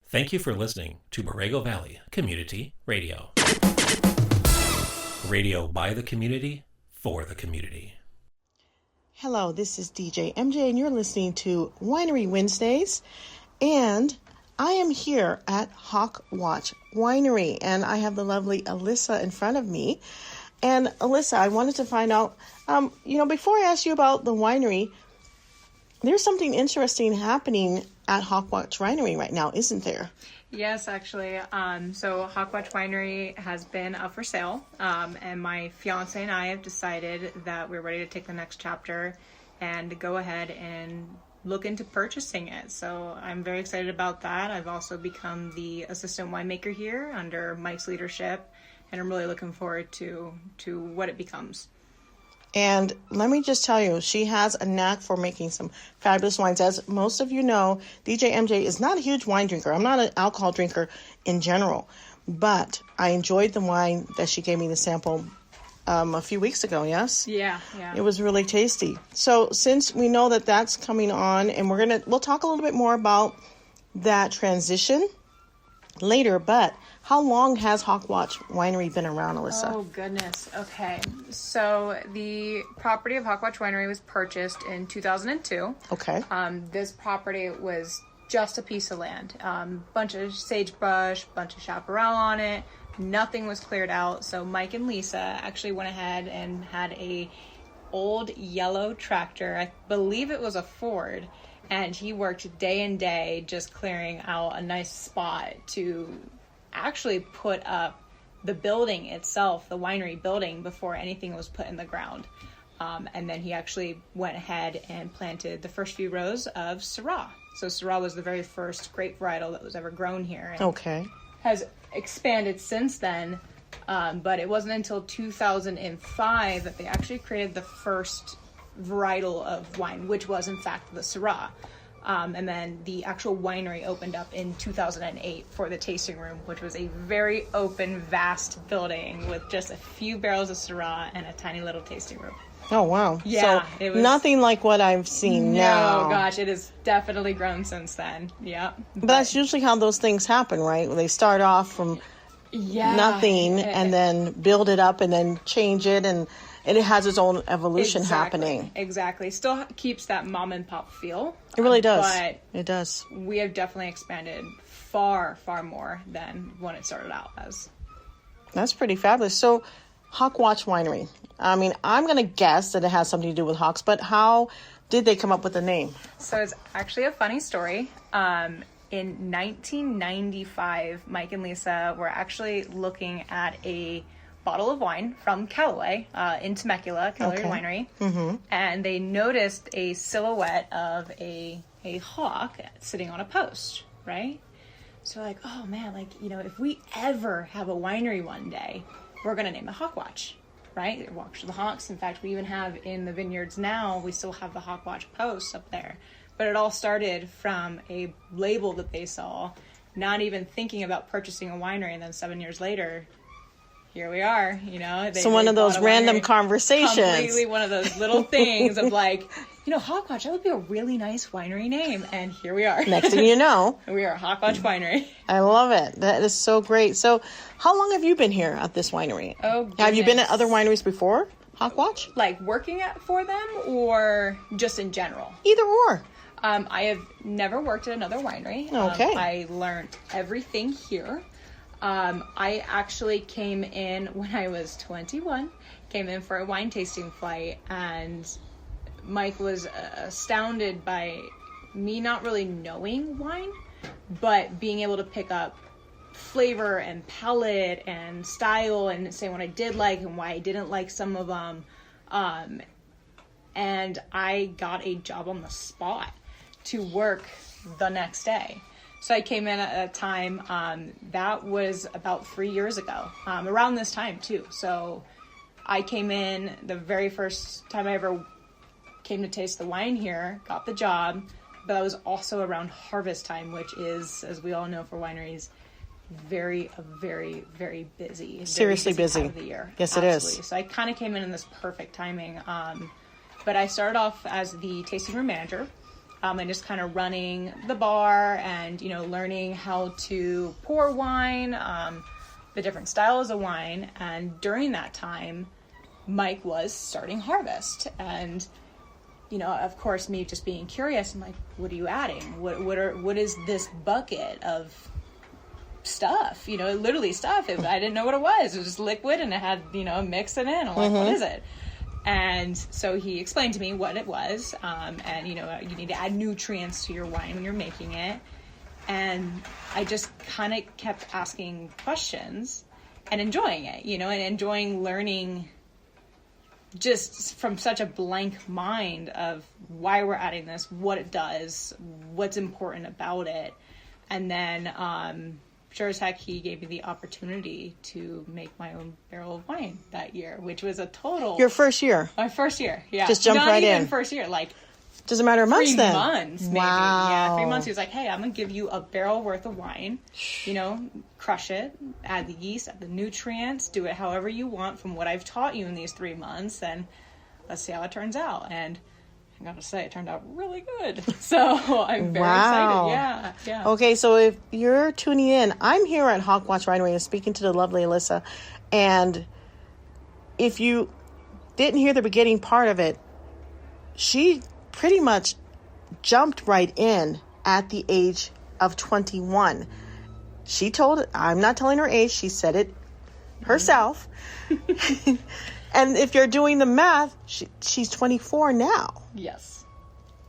Thank you for listening to Borrego Valley Community Radio. Radio by the community, for the community. Hello, this is DJ MJ, and you're listening to Winery Wednesdays. And I am here at Hawk Watch Winery, and I have the lovely Alyssa in front of me. And Alyssa, I wanted to find out, before I ask you about the winery, there's something interesting happening at Hawk Watch Winery right now, isn't there? Yes, actually. So Hawk Watch Winery has been up for sale, and my fiance and I have decided that we're ready to take the next chapter and go ahead and look into purchasing it. So I'm very excited about that. I've also become the assistant winemaker here under Mike's leadership, and I'm really looking forward to what it becomes. And let me just tell you, she has a knack for making some fabulous wines. As most of you know, DJ MJ is not a huge wine drinker. I'm not an alcohol drinker in general, but I enjoyed the wine that she gave me the sample a few weeks ago, yes? Yeah. It was really tasty. So since we know that that's coming on, and we'll talk a little bit more about that transition later, but how long has Hawk Watch Winery been around, Alyssa? Oh, goodness. Okay. So the property of Hawk Watch Winery was purchased in 2002. Okay. This property was just a piece of land. Bunch of sagebrush, bunch of chaparral on it. Nothing was cleared out. So Mike and Lisa actually went ahead and had a old yellow tractor. I believe it was a Ford. And he worked day and day just clearing out a nice spot to actually put up the building itself, the winery building, before anything was put in the ground. And then he actually went ahead and planted the first few rows of Syrah. So Syrah was the very first grape varietal that was ever grown here. And okay. Has expanded since then. But it wasn't until 2005 that they actually created the first varietal of wine, which was in fact the Syrah. And then the actual winery opened up in 2008 for the tasting room, which was a very open, vast building with just a few barrels of Syrah and a tiny little tasting room. Oh, wow. Yeah. So it was nothing like what I've seen now. No, gosh, it has definitely grown since then. Yeah. But that's usually how those things happen, right? They start off from nothing and then build it up and then change it, and it has its own evolution happening. Exactly. Still keeps that mom and pop feel. It really does. But it does. We have definitely expanded far, far more than when it started out as. That's pretty fabulous. So, Hawk Watch Winery. I mean, I'm going to guess that it has something to do with hawks, but how did they come up with the name? So it's actually a funny story. In 1995, Mike and Lisa were actually looking at a bottle of wine from Callaway in Temecula, Callaway Winery. Mm-hmm. And they noticed a silhouette of a hawk sitting on a post, right? So like, oh man, if we ever have a winery one day, we're going to name it Hawk Watch, right? It walks to the hawks. In fact, we even have in the vineyards now, we still have the Hawk Watch posts up there. But it all started from a label that they saw, not even thinking about purchasing a winery, and then 7 years later, here we are, So one of those random conversations. Completely one of those little things of Hawk Watch, that would be a really nice winery name. And here we are. Next thing you know. We are Hawk Watch Winery. I love it. That is so great. So how long have you been here at this winery? Oh, goodness. Have you been at other wineries before, Hawk Watch? Like working for them or just in general? Either or. I have never worked at another winery. Okay. I learned everything here. I actually came in when I was 21, came in for a wine tasting flight, and Mike was astounded by me not really knowing wine, but being able to pick up flavor and palate and style and say what I did like and why I didn't like some of them. And I got a job on the spot to work the next day. So I came in at a time, that was about 3 years ago, around this time too. So I came in the very first time I ever came to taste the wine here, got the job, but that was also around harvest time, which is, as we all know for wineries, very, very busy. Seriously busy. Time of the year. Yes, Absolutely. it is. So I kind of came in this perfect timing. But I started off as the tasting room manager. and just kind of running the bar and, learning how to pour wine, the different styles of wine. And during that time, Mike was starting harvest. And, of course, me just being curious, I'm like, what are you adding? What is this bucket of stuff? Literally stuff. I didn't know what it was. It was just liquid and it had, mix it in. I'm like, what is it? And so he explained to me what it was. And, you need to add nutrients to your wine when you're making it. And I just kind of kept asking questions and enjoying it, and enjoying learning just from such a blank mind of why we're adding this, what it does, what's important about it. And then, sure as heck, he gave me the opportunity to make my own barrel of wine that year, which was a total... Your first year? My first year, yeah. Just jumped right in. Not even first year, Doesn't matter of months 3 then? months, maybe. Wow. Yeah, 3 months. He was like, hey, I'm going to give you a barrel worth of wine, crush it, add the yeast, add the nutrients, do it however you want from what I've taught you in these 3 months, and let's see how it turns out. And I gotta say, it turned out really good. So I'm very excited. Yeah. Okay, so if you're tuning in, I'm here at Hawk Watch Winery and speaking to the lovely Alyssa. And if you didn't hear the beginning part of it, she pretty much jumped right in at the age of 21. I'm not telling her age, she said it herself. And if you're doing the math, she's 24 now. Yes.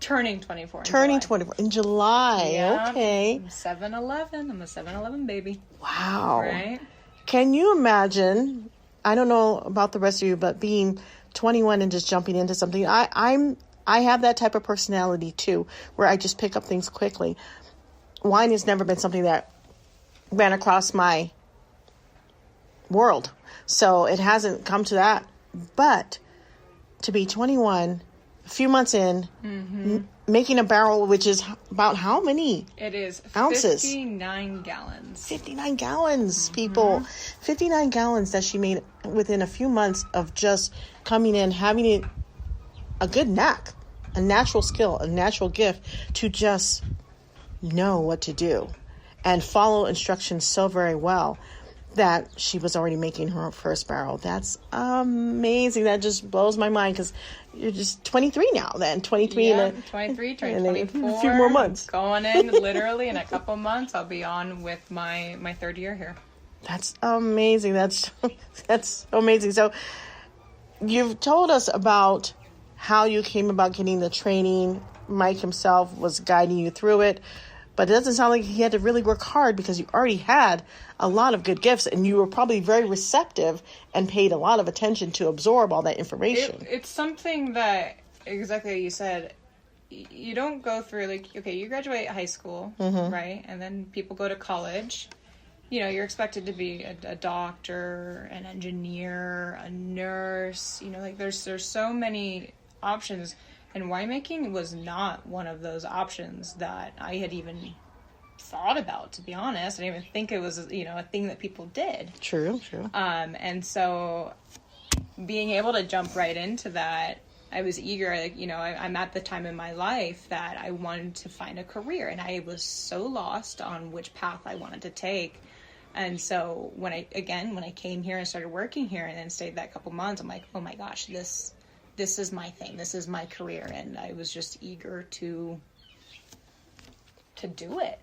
Turning 24. Turning 24 in July. Yeah. Okay. I'm 7-11. I'm a 7-11 baby. Wow. Right? Can you imagine, I don't know about the rest of you, but being 21 and just jumping into something, I have that type of personality too, where I just pick up things quickly. Wine has never been something that ran across my world. So it hasn't come to that. But to be 21, a few months in, making a barrel, which is about how many? It is ounces? 59 gallons. 59 gallons, people. 59 gallons that she made within a few months of just coming in, having a good knack, a natural skill, a natural gift to just know what to do and follow instructions so very well that she was already making her first barrel. That's amazing. That just blows my mind because you're just 23 now then. 23 and 23, turning 24. A few more months. Going in literally in a couple months. I'll be on with my third year here. That's amazing. That's amazing. So you've told us about how you came about getting the training. Mike himself was guiding you through it. But it doesn't sound like he had to really work hard because you already had a lot of good gifts and you were probably very receptive and paid a lot of attention to absorb all that information. It's something that, exactly like you said, you don't go through, you graduate high school, right? And then people go to college. You're expected to be a doctor, an engineer, a nurse. There's so many options. And winemaking was not one of those options that I had even thought about, to be honest. I didn't even think it was, a thing that people did. True. And so being able to jump right into that, I was eager. I'm at the time in my life that I wanted to find a career, and I was so lost on which path I wanted to take. And so when I came here and started working here and then stayed that couple months, I'm like, oh my gosh, this is my thing. This is my career. And I was just eager to do it,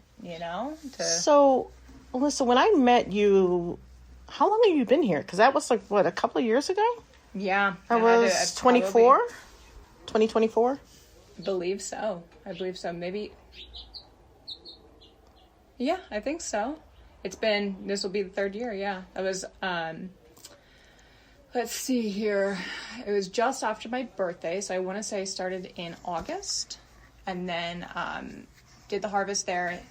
So, Alyssa, when I met you, how long have you been here? Because that was a couple of years ago? Yeah. I was 24? 2024? I believe so. Maybe. Yeah, I think so. This will be the third year. Yeah. I was, let's see here. It was just after my birthday, so I want to say I started in August, and then did the harvest there.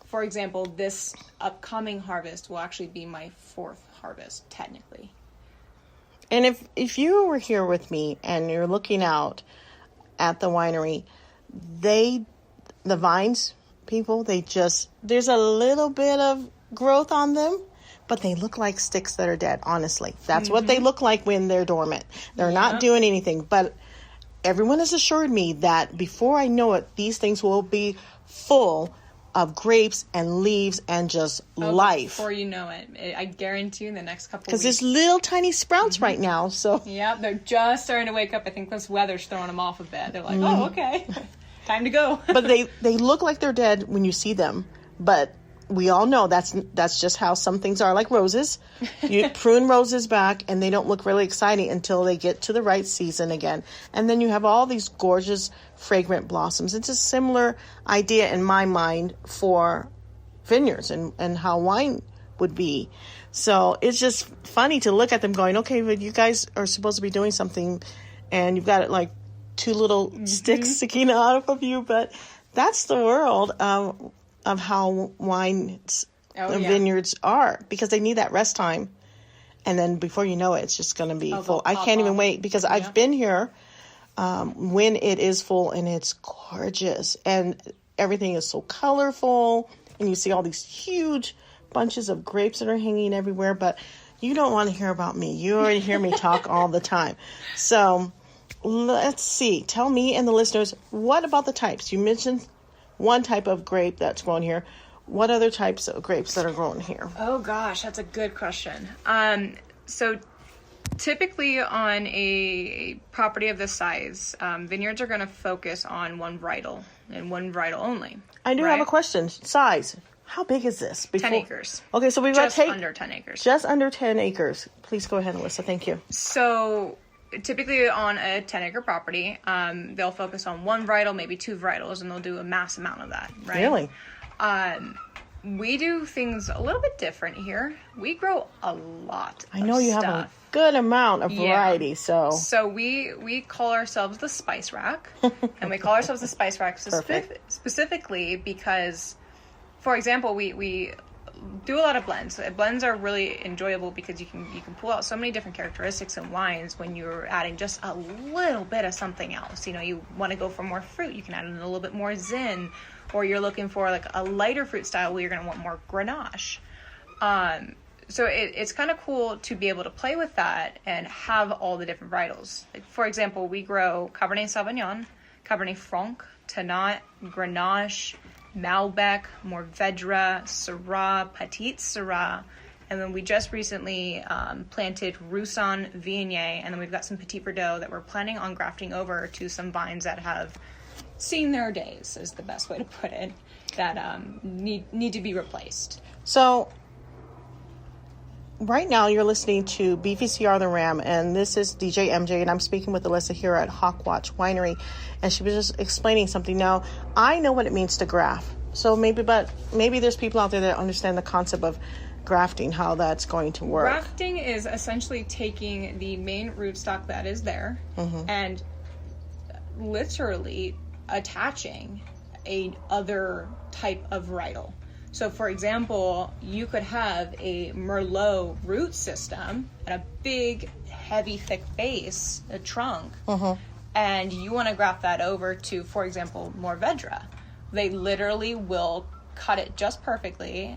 For example, this upcoming harvest will actually be my fourth harvest, technically. And if you were here with me and you're looking out at the winery, the vines, people, there's a little bit of growth on them. But they look like sticks that are dead, honestly. That's what they look like when they're dormant. They're not doing anything. But everyone has assured me that before I know it, these things will be full of grapes and leaves and just life. Before you know it, I guarantee you in the next couple of Because weeks. there's little tiny sprouts right now. So Yeah, they're just starting to wake up. I think this weather's throwing them off a bit. They're like, oh, okay, time to go. but they look like they're dead when you see them. But we all know that's just how some things are, like roses. You prune roses back and they don't look really exciting until they get to the right season again. And then you have all these gorgeous, fragrant blossoms. It's a similar idea in my mind for vineyards and how wine would be. So it's just funny to look at them going, okay, but you guys are supposed to be doing something and you've got it like two little sticks sticking out of you. But that's the world of how vineyards are, because they need that rest time. And then before you know it, it's just going to be full. I can't even wait, because I've been here when it is full, and it's gorgeous. And everything is so colorful. And you see all these huge bunches of grapes that are hanging everywhere. But you don't want to hear about me. You already hear me talk all the time. So let's see. Tell me and the listeners, what about the types? You mentioned one type of grape that's grown here. What other types of grapes that are grown here? Oh gosh, that's a good question. So typically on a property of this size, vineyards are going to focus on one varietal and one varietal only. I do have a question. Size. How big is this? 10 acres. Okay, so we've got just under 10 acres. Just under 10 acres. Please go ahead, Alyssa. Thank you. So typically on a 10-acre property, they'll focus on one varietal, maybe two varietals, and they'll do a mass amount of that, right? Really? We do things a little bit different here. We grow a lot of I know you stuff. have a good amount of variety, so we call ourselves the Spice Rack, and we call ourselves the Spice Rack specifically because, for example, we do a lot of blends. Blends are really enjoyable because you can pull out so many different characteristics in wines when you're adding just a little bit of something else. You know, you want to go for more fruit, you can add in a little bit more zin, or you're looking for like a lighter fruit style where you're going to want more Grenache. So it's kind of cool to be able to play with that and have all the different varietals. Like, for example, we grow Cabernet Sauvignon, Cabernet Franc, Tannat, Grenache, Malbec, Mourvedre, Syrah, Petite Syrah, and then we just recently planted Roussanne Viognier, and then we've got some Petit Verdot that we're planning on grafting over to some vines that have seen their days, is the best way to put it, that need to be replaced. So right now you're listening to BVCR The Ram, and this is DJ MJ, and I'm speaking with Alyssa here at Hawk Watch Winery, and she was just explaining something. Now, I know what it means to graft, so maybe there's people out there that understand the concept of grafting, how that's going to work. Grafting is essentially taking the main rootstock that is there and literally attaching a other type of varietal. So, for example, you could have a Merlot root system and a big, heavy, thick base, a trunk, and you want to graft that over to, for example, Mourvedre. They literally will cut it just perfectly,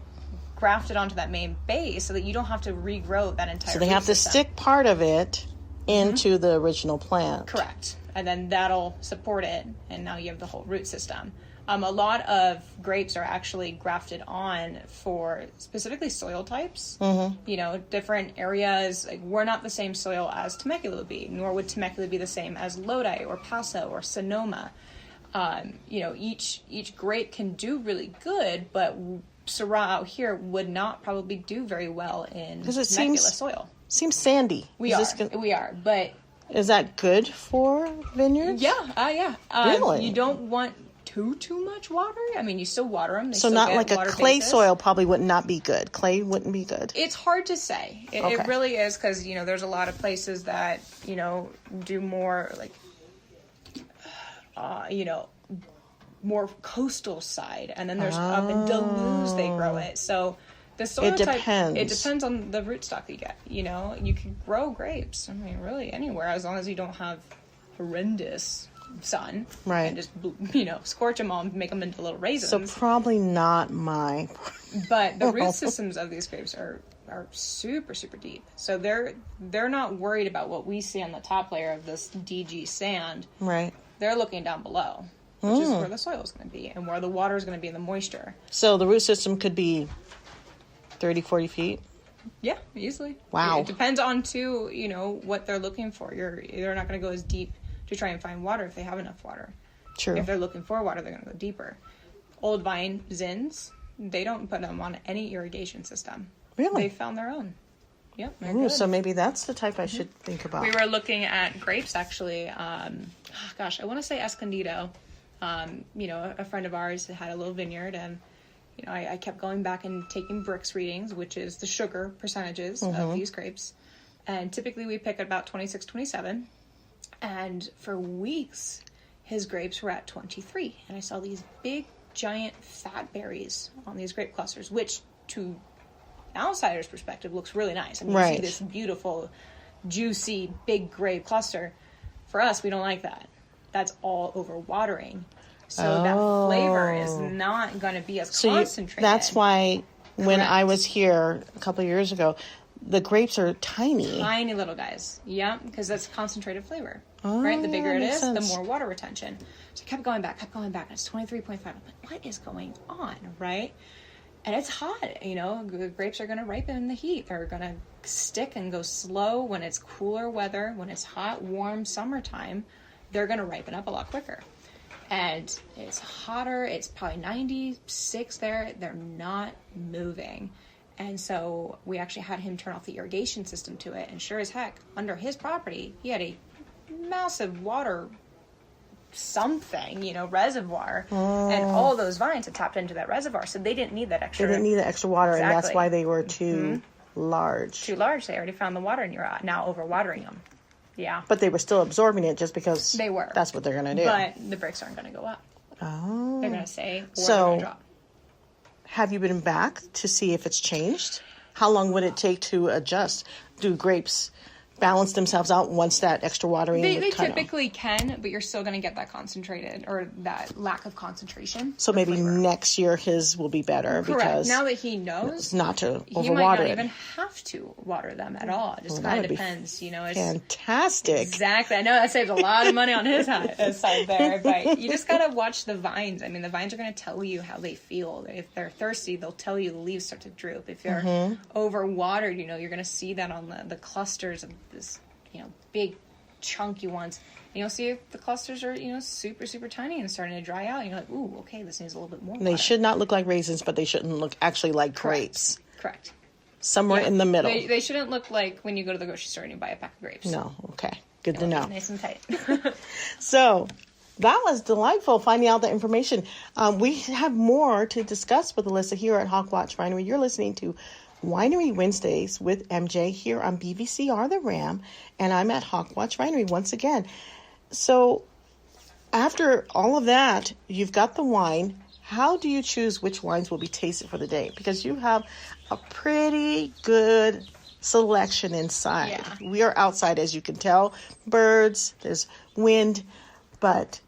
graft it onto that main base so that you don't have to regrow that entire So they have to stick part of it into the original plant. Correct. And then that'll support it, and now you have the whole root system. A lot of grapes are actually grafted on for specifically soil types. You know, different areas. Like, we're not the same soil as Temecula would be, nor would Temecula be the same as Lodi or Paso or Sonoma. You know, each grape can do really good, but Syrah out here would not probably do very well in Temecula soil. Seems sandy. We are, but is that good for vineyards? Yeah. Really? You don't want too much water. I mean, you still water them. So not like a clay soil probably would not be good. Clay wouldn't be good. It's hard to say. It really is, because, you know, there's a lot of places that, you know, do more like, you know, more coastal side, and then there's up in Duluth they grow it. So the soil type, it depends on the rootstock you get. You know, you can grow grapes, I mean, really anywhere, as long as you don't have horrendous sun, right? And just, you know, scorch them all and make them into little raisins. So probably not my But the root systems of these grapes are super, super deep. So they're not worried about what we see on the top layer of this DG sand. Right. They're looking down below, which is where the soil is going to be and where the water is going to be and the moisture. So the root system could be 30, 40 feet? Yeah, easily. Wow. It depends on, too, what they're looking for. They're not going to go as deep to try and find water if they have enough water. True. If they're looking for water, they're going to go deeper. Old vine zins, they don't put them on any irrigation system. Really? They found their own. Yep. Ooh, Good. so maybe that's the type I should think about. We were looking at grapes, actually. I want to say Escondido. A friend of ours had a little vineyard, and I kept going back and taking Brix readings, which is the sugar percentages of these grapes. And typically we pick at about 26, 27. And for weeks, his grapes were at 23. And I saw these big, giant, fat berries on these grape clusters, which to an outsider's perspective looks really nice. I mean, right. You see this beautiful, juicy, big grape cluster. For us, we don't like that. That's all over watering. So that flavor is not going to be as concentrated. That's why when I was here a couple of years ago, the grapes are tiny. Tiny little guys. Yeah, because that's concentrated flavor. Right? The bigger it is, the more water retention. So I kept going back, and it's 23.5. I'm like, what is going on, right? And it's hot, The grapes are going to ripen in the heat. They're going to stick and go slow when it's cooler weather. When it's hot, warm summertime, they're going to ripen up a lot quicker. And it's hotter. It's probably 96 there. They're not moving. And so we actually had him turn off the irrigation system to it. And sure as heck, under his property, he had a massive water reservoir. And all those vines had tapped into that reservoir. So they didn't need that extra. They didn't need the extra water, Exactly. and that's why they were too large. Too large. They already found the water, and you're now overwatering them. Yeah. But they were still absorbing it just because they were. That's what they're going to do. But the Brix aren't going to go up. Oh. They're going to stay or they're going to drop. Have you been back to see if it's changed? How long would it take to adjust? Do grapes balance themselves out once that extra watering? They typically can, but you're still going to get that concentrated or that lack of concentration. So maybe next year his will be better. Correct. Because now that he knows not to overwater he might not even have to water them at all. It just kind of depends. It's fantastic. Exactly. I know that saves a lot of money on his side there, but you just got to watch the vines. I mean, the vines are going to tell you how they feel. If they're thirsty, they'll tell you the leaves start to droop. If you're overwatered, you're going to see that on the clusters of this, big chunky ones. And you'll see if the clusters are, super, super tiny and starting to dry out. And you're like, ooh, okay, this needs a little bit more They water. should not look like raisins, but they shouldn't look actually like grapes. Correct. Somewhere in the middle. They shouldn't look like when you go to the grocery store and you buy a pack of grapes. No. Okay. Good to know. Nice and tight. So that was delightful finding out that information. We have more to discuss with Alyssa here at Hawk Watch Winery. You're listening to Winery Wednesdays with MJ here on BVCR The Ram, and I'm at Hawk Watch Winery once again. So after all of that, you've got the wine. How do you choose which wines will be tasted for the day? Because you have a pretty good selection inside. Yeah. We are outside, as you can tell. Birds, there's wind, but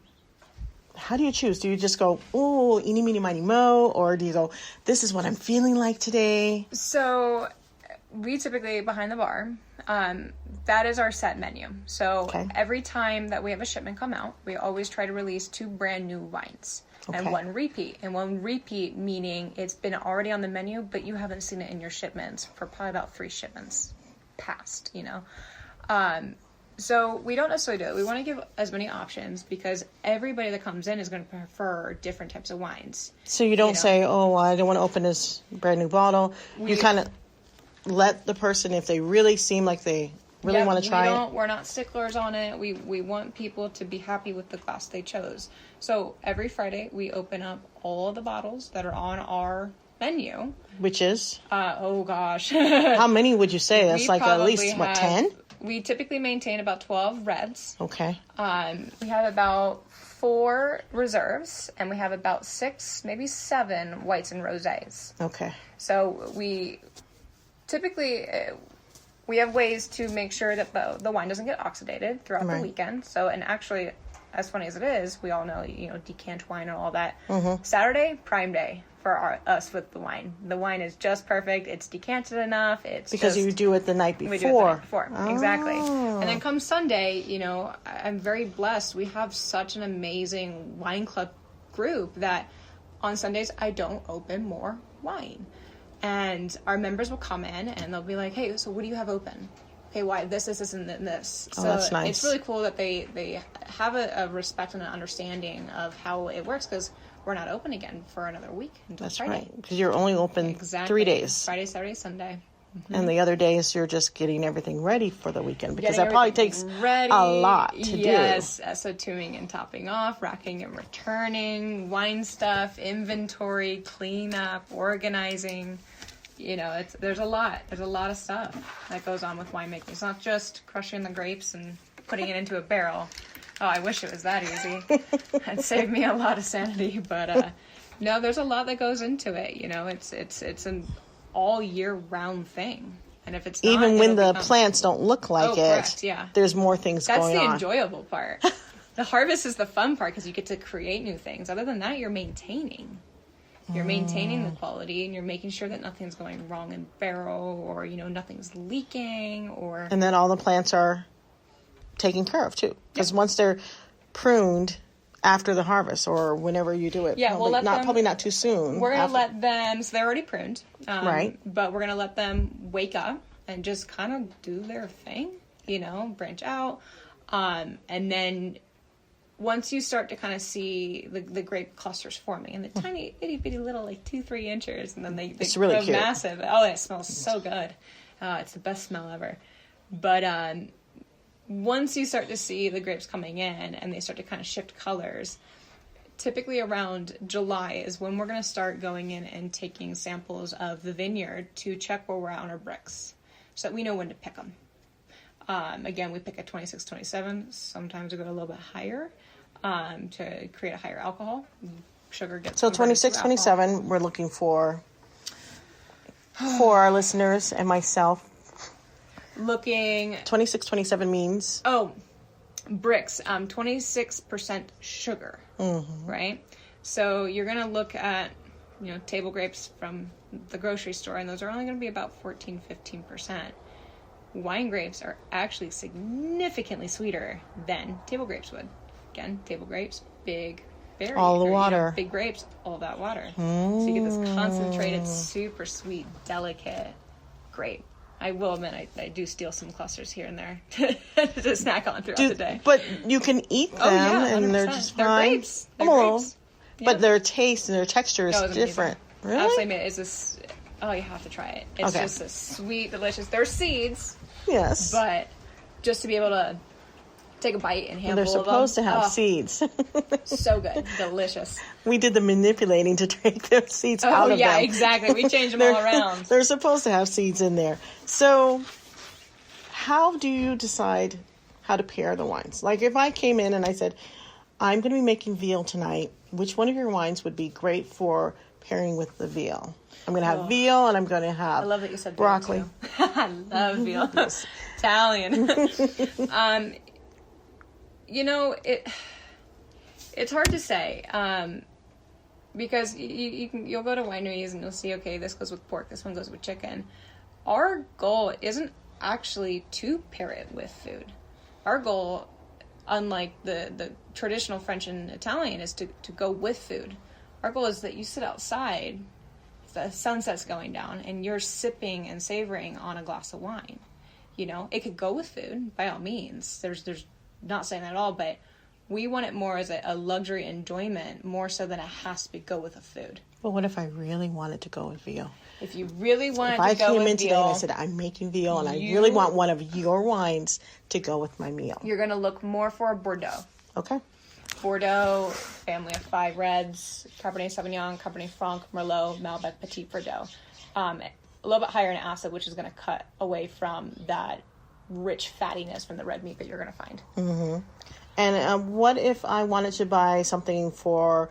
how do you choose? Do you just go, oh, eeny, meeny, miny, mo? Or do you go, this is what I'm feeling like today? So we typically, behind the bar, that is our set menu. So every time that we have a shipment come out, we always try to release 2 brand new wines and 1 repeat. And 1 repeat meaning it's been already on the menu, but you haven't seen it in your shipments for probably about 3 shipments past, So we don't necessarily do it. We want to give as many options because everybody that comes in is going to prefer different types of wines. So you don't say, oh, I don't want to open this brand new bottle. You kind of let the person, if they really seem like they really want to try it. We're not sticklers on it. We want people to be happy with the glass they chose. So every Friday we open up all of the bottles that are on our menu. Which is? Oh gosh. How many would you say? That's like at least, 10? We typically maintain about 12 reds. Okay. We have about 4 reserves, and we have about 6, maybe 7 whites and rosés. Okay. So we typically we have ways to make sure that the wine doesn't get oxidated throughout the weekend. So, and actually, as funny as it is, we all know, decant wine and all that. Saturday, prime day for us with the wine. The wine is just perfect. It's decanted enough. Because you do it the night before. We do it the night before, exactly. And then come Sunday, I'm very blessed. We have such an amazing wine club group that on Sundays I don't open more wine. And our members will come in and they'll be like, hey, so what do you have open? Okay, why this, and this. So that's nice. It's really cool that they have a respect and an understanding of how it works, because we're not open again for another week until That's Friday. right, because you're only open 3 days. Friday, Saturday, Sunday. And the other days you're just getting everything ready for the weekend, because that probably takes a lot to do. Yes, so tuning and topping off, racking and returning, wine stuff, inventory, cleanup, organizing. There's a lot of stuff that goes on with winemaking. It's not just crushing the grapes and putting it into a barrel. Oh, I wish it was that easy. It'd save me a lot of sanity. But no, there's a lot that goes into it. It's an all year round thing. And if it's not, even when the plants don't look like it, correct, yeah. There's more things going on. That's the enjoyable part. The harvest is the fun part, because you get to create new things. Other than that, you're maintaining. You're maintaining the quality, and you're making sure that nothing's going wrong in barrel, or, nothing's leaking, or... And then all the plants are taken care of, too. Because once they're pruned after the harvest, or whenever you do it, probably not too soon. We're going to let them... So they're already pruned. Right. But we're going to let them wake up and just kind of do their thing, branch out. And then... Once you start to kind of see the grape clusters forming, and the tiny itty bitty little 2-3 inches, and then they really grow cute. massive. Oh, it smells so good. It's the best smell ever. But once you start to see the grapes coming in and they start to kind of shift colors, typically around July is when we're going to start going in and taking samples of the vineyard to check where we're at on our bricks, so that we know when to pick them. Again, we pick at 26, 27. Sometimes we go a little bit higher to create a higher alcohol. Sugar gets... So 26, 27, we're looking for our listeners and myself. 26, 27 means? Oh, bricks. 26% sugar, right? So you're going to look at, table grapes from the grocery store, and those are only going to be about 14, 15%. Wine grapes are actually significantly sweeter than table grapes would. Again, table grapes, big berry. All the water. Big grapes, all that water. So you get this concentrated, super sweet, delicate grape. I will admit, I do steal some clusters here and there to snack on throughout the day. But you can eat them, and they're just fine. They're grapes. Grapes. Yeah. But their taste and their texture is different. Really? Absolutely, it's this. Oh, you have to try it. It's just a sweet, delicious. They're seeds. Yes. But just to be able to take a bite and handle they're supposed to have seeds. So good. Delicious. We did the manipulating to take their seeds out of them. Oh, yeah, exactly. We changed them all around. They're supposed to have seeds in there. So how do you decide how to pair the wines? Like if I came in and I said, I'm going to be making veal tonight, which one of your wines would be great for pairing with the veal? I'm going to have veal, and I'm going to have... I love that you said broccoli. Veal too. I love veal. Italian. It's hard to say, because you'll go to wineries and you'll see, okay, this goes with pork, this one goes with chicken. Our goal isn't actually to pair it with food. Our goal, unlike the traditional French and Italian, is to go with food. Our goal is that you sit outside, the sunset's going down, and you're sipping and savoring on a glass of wine. It could go with food, by all means. There's not saying that at all, but we want it more as a luxury enjoyment, more so than it has to go with a food. Well, what if I really wanted to go with veal? If you really wanted to go with veal... If I came in today and I said, I'm making veal, and I really want one of your wines to go with my meal. You're going to look more for a Bordeaux. Okay. Bordeaux, family of 5 reds, Cabernet Sauvignon, Cabernet Franc, Merlot, Malbec, Petit Verdot. A little bit higher in acid, which is going to cut away from that rich fattiness from the red meat that you're going to find. Mm-hmm. And what if I wanted to buy something for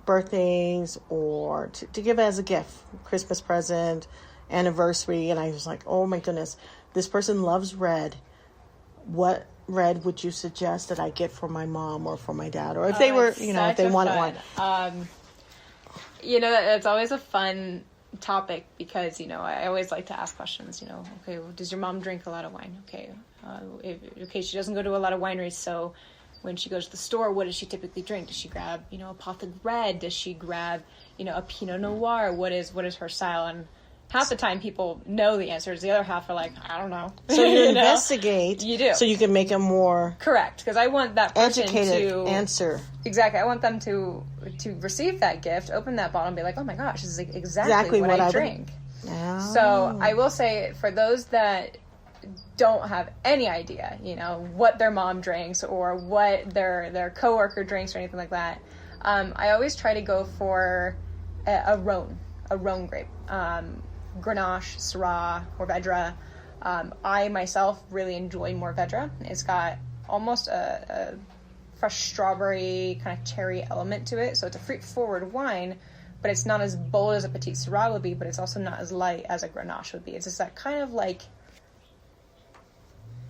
birthdays or to give as a gift, Christmas present, anniversary, and I was like, oh my goodness, this person loves red. what red would you suggest that I get for my mom or for my dad, or if they were, if they wanted one? It's always a fun topic because, I always like to ask questions, okay, well, does your mom drink a lot of wine? Okay. She doesn't go to a lot of wineries, so when she goes to the store, what does she typically drink? Does she grab, a Pothic Red? Does she grab, a Pinot Noir? What is her style? And half the time people know the answers. The other half are like, I don't know. So you investigate. You do. So you can make a more correct. Because I want that person educated to answer. Exactly. I want them to receive that gift, open that bottle, and be like, oh my gosh, this is exactly what I drink. Oh. So I will say, for those that don't have any idea, what their mom drinks or what their coworker drinks or anything like that, I always try to go for a Rhone grape. Grenache, Syrah, Mourvedre. I myself really enjoy Mourvedre. It's got almost a fresh strawberry kind of cherry element to it, so it's a fruit-forward wine, but it's not as bold as a Petit Syrah would be, but it's also not as light as a Grenache would be. It's just that kind of like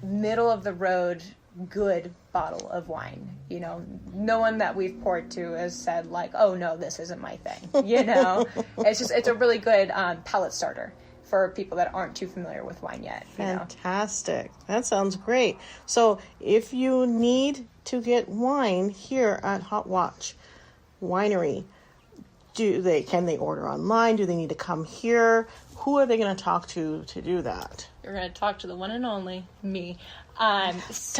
middle of the road good bottle of wine. No one that we've poured to has said like, oh no, this isn't my thing. It's a really good palate starter for people that aren't too familiar with wine yet. Fantastic. That sounds great. So if you need to get wine here at Hawk Watch Winery, can they order online? Do they need to come here? Who are they going to talk to do that? You're going to talk to the one and only me. So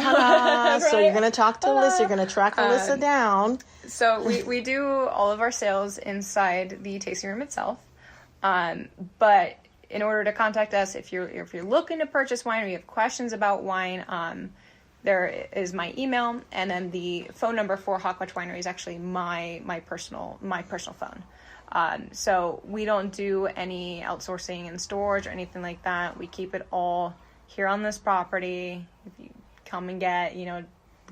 you're going to talk to Alyssa. You're going to track Alyssa down. So we do all of our sales inside the tasting room itself. But in order to contact us, if you're looking to purchase wine or you have questions about wine, there is my email, and then the phone number for Hawk Watch Winery is actually my personal phone. So we don't do any outsourcing and storage or anything like that. We keep it all here on this property. If you come and get,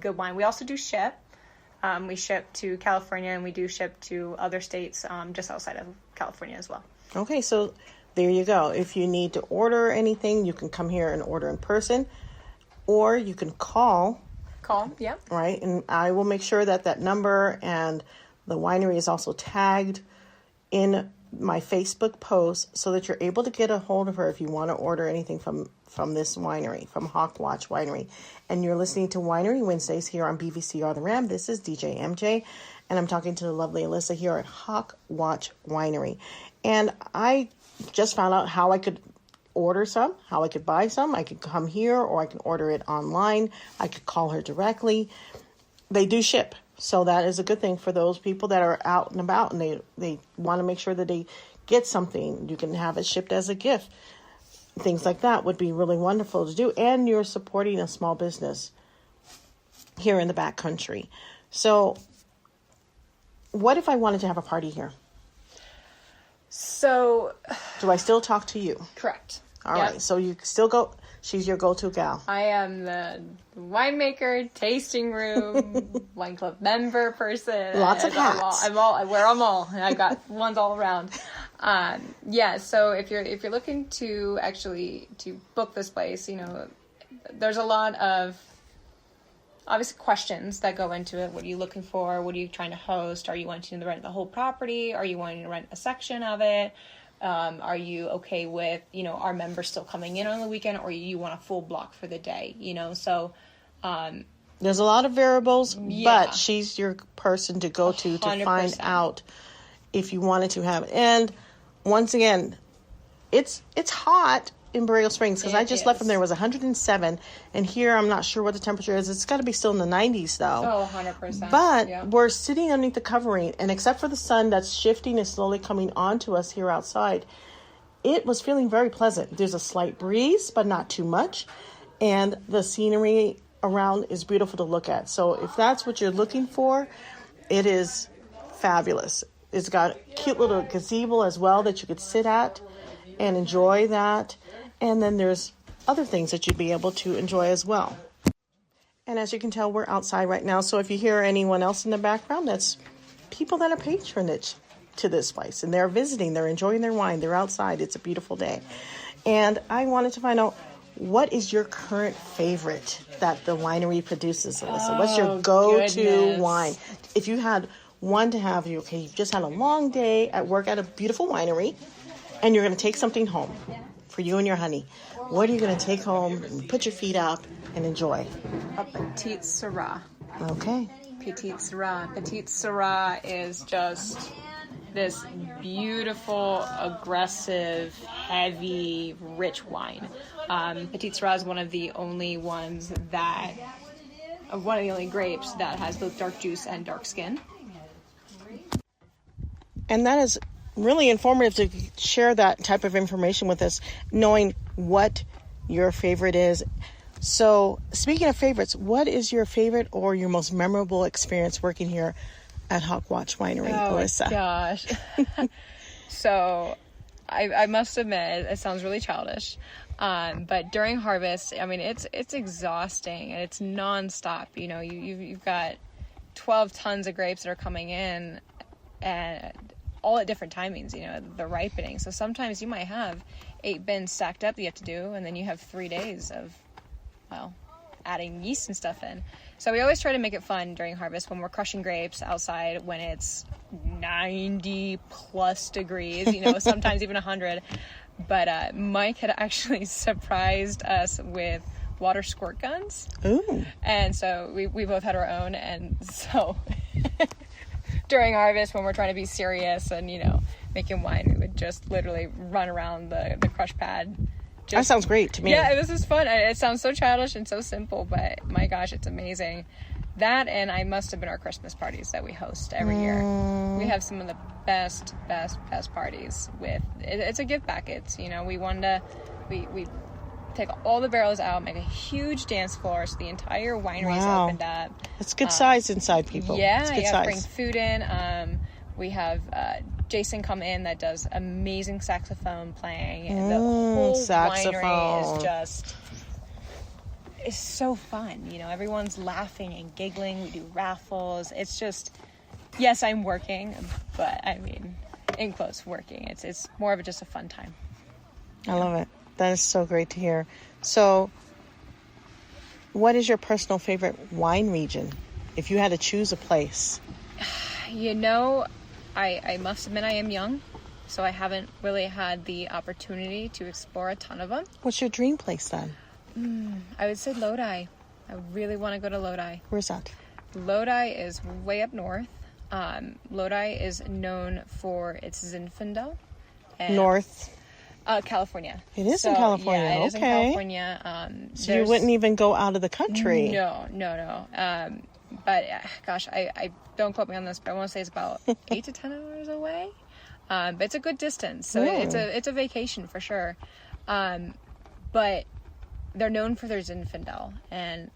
good wine. We also do ship. We ship to California, and we do ship to other states just outside of California as well. Okay, so there you go. If you need to order anything, you can come here and order in person, or you can call. Yeah. Right, and I will make sure that number and the winery is also tagged in my Facebook post so that you're able to get a hold of her if you want to order anything from this winery, from Hawk Watch Winery. And you're listening to Winery Wednesdays here on BVCR The Ram. This is DJ MJ, and I'm talking to the lovely Alyssa here at Hawk Watch Winery. And I just found out how I could order some, how I could buy some. I could come here, or I can order it online. I could call her directly. They do ship. So that is a good thing for those people that are out and about and they want to make sure that they get something. You can have it shipped as a gift. Things like that would be really wonderful to do. And you're supporting a small business here in the backcountry. So what if I wanted to have a party here? So do I still talk to you? Correct. All right. So you still go. She's your go-to gal. I am the winemaker, tasting room, wine club member person. Lots of hats. I wear them all. I got ones all around. So if you're looking to actually to book this place, there's a lot of obviously questions that go into it. What are you looking for? What are you trying to host? Are you wanting to rent the whole property? Are you wanting to rent a section of it? Are you okay with, our members still coming in on the weekend, or you want a full block for the day, So, there's a lot of variables, but she's your person to go to 100%. Find out if you wanted to have it. And once again, it's hot in Borrego Springs because I just left from there. It was 107, and here I'm not sure what the temperature is. It's got to be still in the 90s though. Oh, 100%. But we're sitting underneath the covering, and except for the sun that's shifting and slowly coming onto us here outside, it was feeling very pleasant. There's a slight breeze, but not too much, and the scenery around is beautiful to look at. So if that's what you're looking for, it is fabulous. It's got a cute little gazebo as well that you could sit at and enjoy that. And then there's other things that you'd be able to enjoy as well. And as you can tell, we're outside right now. So if you hear anyone else in the background, that's people that are patronage to this place. And they're visiting, they're enjoying their wine, they're outside. It's a beautiful day. And I wanted to find out, what is your current favorite that the winery produces, Alyssa? What's your go-to wine? If you had one to have, you've just had a long day at work at a beautiful winery, and you're going to take something home for you and your honey. What are you going to take home and put your feet up and enjoy? A Petite Syrah. Okay. Petite Syrah. Petite Syrah is just this beautiful, aggressive, heavy, rich wine. Petite Syrah is one of the only grapes that has both dark juice and dark skin. And that is really informative to share that type of information with us, knowing what your favorite is. So, speaking of favorites, what is your favorite or your most memorable experience working here at Hawk Watch Winery, Alyssa? Oh, gosh. So, I must admit, it sounds really childish, but during harvest, I mean, it's exhausting, and it's nonstop. You know, you've got 12 tons of grapes that are coming in, and all at different timings, you know, the ripening. So sometimes you might have 8 bins stacked up that you have to do, and then you have 3 days of, adding yeast and stuff in. So we always try to make it fun during harvest when we're crushing grapes outside when it's 90 plus degrees, you know, sometimes even 100. But Mike had actually surprised us with water squirt guns. Ooh. And so we both had our own, and so during harvest when we're trying to be serious and, you know, making wine, we would just literally run around the crush pad. That sounds great to me. Yeah, this is fun. It sounds so childish and so simple, but my gosh, it's amazing. That, and I must have been our Christmas parties that we host every year. We have some of the best parties with, it's a gift back. It's, you know, we take all the barrels out, make a huge dance floor, so the entire winery is opened up. It's good size inside, people. Yeah, it's good size. Bring food in. We have Jason come in that does amazing saxophone playing, and the whole winery is just, it's so fun. You know, everyone's laughing and giggling. We do raffles. It's just, yes, I'm working, but I mean, in quotes, working. It's more of just a fun time. I love it. That is so great to hear. So, what is your personal favorite wine region? If you had to choose a place. You know, I must admit I am young, so I haven't really had the opportunity to explore a ton of them. What's your dream place then? I would say Lodi. I really want to go to Lodi. Where's that? Lodi is way up north. Lodi is known for its Zinfandel. North? California. It is in California. Yeah, it is in Okay. California. So you wouldn't even go out of the country? No. But gosh, I don't quote me on this, but I want to say it's about 8 to 10 hours away. But it's a good distance, so it's a vacation for sure. But they're known for their Zinfandel, and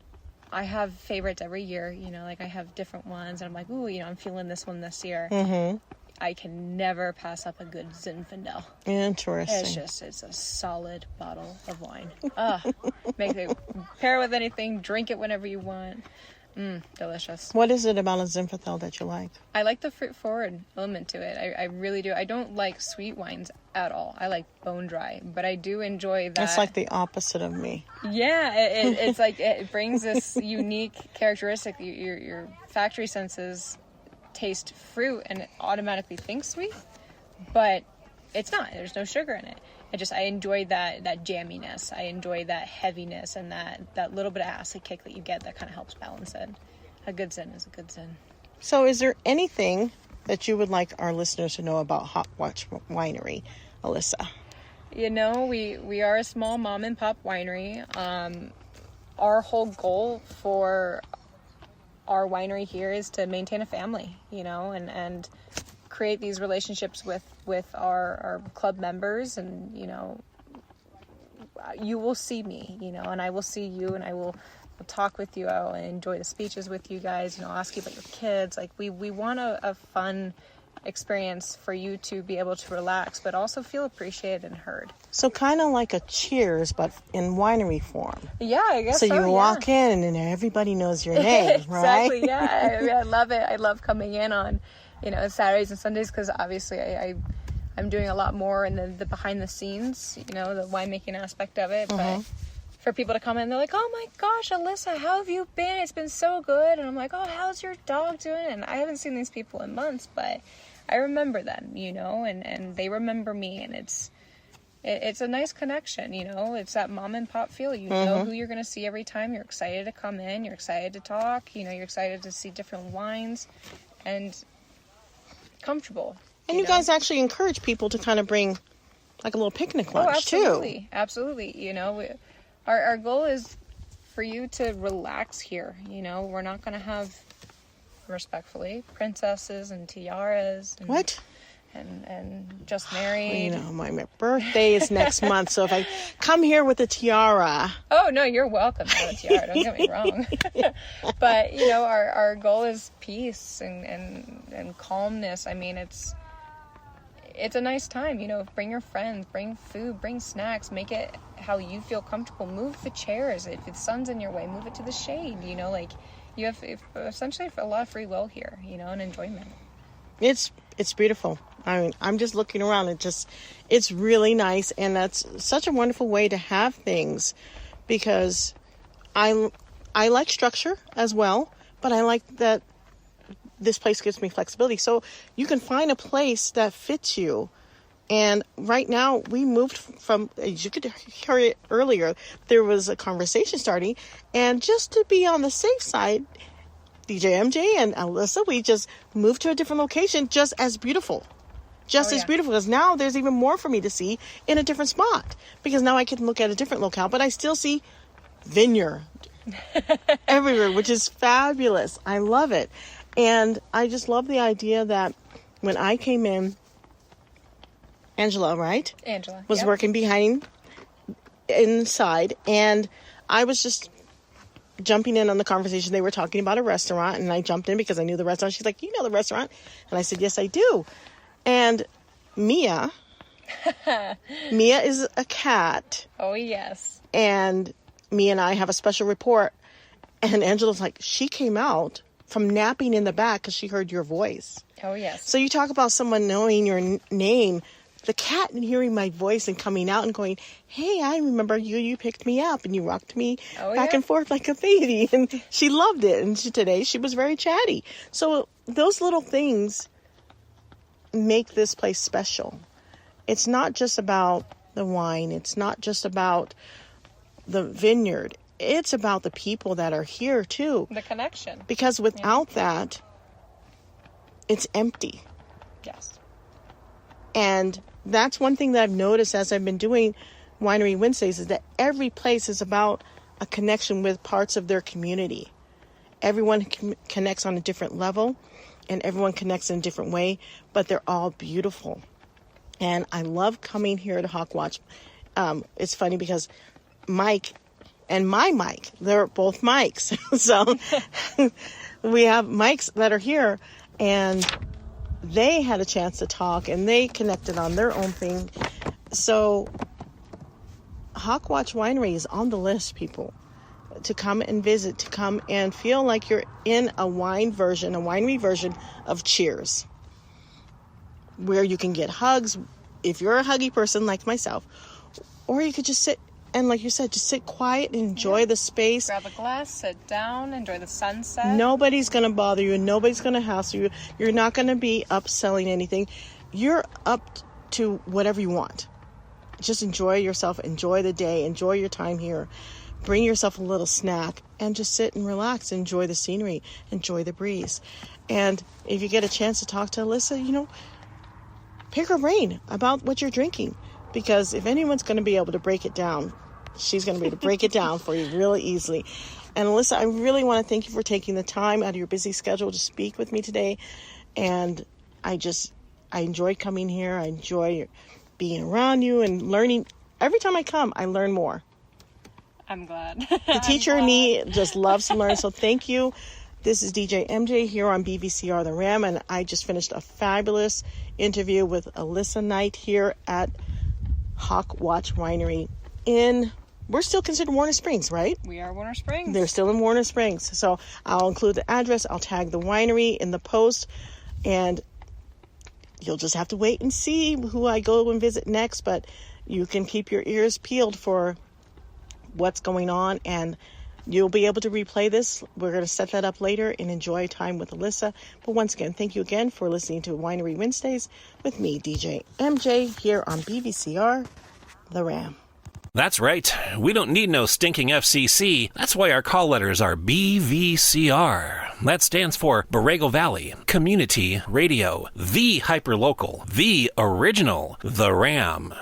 I have favorites every year. You know, like I have different ones, and I'm like, ooh, you know, I'm feeling this one this year. Mm-hmm. I can never pass up a good Zinfandel. Interesting. It's a solid bottle of wine. Make it pair with anything, drink it whenever you want. Delicious. What is it about a Zinfandel that you like? I like the fruit forward element to it. I really do. I don't like sweet wines at all. I like bone dry, but I do enjoy that. That's like the opposite of me. Yeah, it's like it brings this unique characteristic. Your factory senses taste fruit and it automatically thinks sweet, but it's not. There's no sugar in it. I enjoy that jamminess. I enjoy that heaviness and that little bit of acid kick that you get that kind of helps balance it. A good Zin is a good Zin. So is there anything that you would like our listeners to know about Hawk Watch Winery, Alyssa? You know, we are a small mom and pop winery. Our whole goal for our winery here is to maintain a family, you know, and create these relationships with our club members, and, you know, you will see me, you know, and I will see you, and I will talk with you. I will enjoy the speeches with you guys, you know, ask you about your kids. Like we want a fun experience for you to be able to relax, but also feel appreciated and heard. So kind of like a Cheers, but in winery form. Yeah, I guess so. You walk in and everybody knows your name, exactly, right? Yeah. I love it. I love coming in on, you know, Saturdays and Sundays, because obviously I'm doing a lot more in the behind the scenes, you know, the winemaking aspect of it. But for people to come in. They're like, oh my gosh, Alyssa, how have you been? It's been so good. And I'm like, oh, how's your dog doing? And I haven't seen these people in months, but I remember them, and they remember me. And it's a nice connection, It's that mom and pop feel. You know who you're going to see every time. You're excited to come in. You're excited to talk. You're excited to see different wines and comfortable. And you guys actually encourage people to kind of bring like a little picnic lunch too. Absolutely. Our goal is for you to relax here. We're not going to have, respectfully, princesses and tiaras. And, what? And just married. My birthday is next month, so if I come here with a tiara. Oh, no, you're welcome to have a tiara. Don't get me wrong. But, our goal is peace and calmness. I mean, it's a nice time, bring your friends, bring food, bring snacks, make it how you feel comfortable. Move the chairs. If the sun's in your way, move it to the shade, you have essentially a lot of free will here, and enjoyment. It's beautiful. I mean, I'm just looking around. It's really nice. And that's such a wonderful way to have things, because I like structure as well, but I like that this place gives me flexibility. So you can find a place that fits you. And right now we moved from, as you could hear it earlier, there was a conversation starting. And just to be on the safe side, DJ MJ and Alyssa, we just moved to a different location, just as beautiful. As beautiful, because now there's even more for me to see in a different spot. Because now I can look at a different locale, but I still see vineyard everywhere, which is fabulous. I love it. And I just love the idea that when I came in, Angela, right? Angela. Was working inside, and I was just jumping in on the conversation. They were talking about a restaurant, and I jumped in because I knew the restaurant. She's like, you know the restaurant? And I said, yes, I do. And Mia is a cat. Oh, yes. And Mia and I have a special report. And Angela's like, she came out from napping in the back because she heard your voice. Oh, yes. So you talk about someone knowing your name, the cat and hearing my voice and coming out and going, hey, I remember you. You picked me up and you rocked me back and forth like a baby. And she loved it. And today she was very chatty. So those little things make this place special. It's not just about the wine. It's not just about the vineyard. It's about the people that are here too. The connection. Because without that, it's empty. Yes. And that's one thing that I've noticed as I've been doing Winery Wednesdays, is that every place is about a connection with parts of their community. Everyone connects on a different level, and everyone connects in a different way, but they're all beautiful. And I love coming here to Hawk Watch. It's funny because Mike and my Mike, they're both Mikes. So we have Mikes that are here, and they had a chance to talk, and they connected on their own thing. So Hawk Watch Winery is on the list, people, to come and visit, to come and feel like you're in a winery version of Cheers, where you can get hugs if you're a huggy person like myself, or you could just sit and, like you said, just sit quiet and enjoy the space. Grab a glass, sit down, enjoy the sunset. Nobody's going to bother you, and nobody's going to hassle you. You're not going to be upselling anything. You're up to whatever you want. Just enjoy yourself, enjoy the day, enjoy your time here. Bring yourself a little snack and just sit and relax, enjoy the scenery, enjoy the breeze. And if you get a chance to talk to Alyssa, pick her brain about what you're drinking. Because if anyone's going to be able to break it down, she's going to be able to break it down for you really easily. And Alyssa, I really want to thank you for taking the time out of your busy schedule to speak with me today. And I enjoy coming here. I enjoy being around you and learning. Every time I come, I learn more. I'm glad. The teacher in me just loves to learn. So thank you. This is DJ MJ here on BVCR The Ram. And I just finished a fabulous interview with Alyssa Knight here at Hawk Watch Winery we're still considered Warner Springs, right? We are Warner Springs. They're still in Warner Springs. So I'll include the address. I'll tag the winery in the post, and you'll just have to wait and see who I go and visit next. But you can keep your ears peeled for what's going on, and you'll be able to replay this. We're going to set that up later and enjoy time with Alyssa. But once again, thank you again for listening to Winery Wednesdays with me, DJ MJ, here on BVCR, The Ram. That's right. We don't need no stinking FCC. That's why our call letters are BVCR. That stands for Borrego Valley Community Radio, the hyperlocal, the original, The Ram.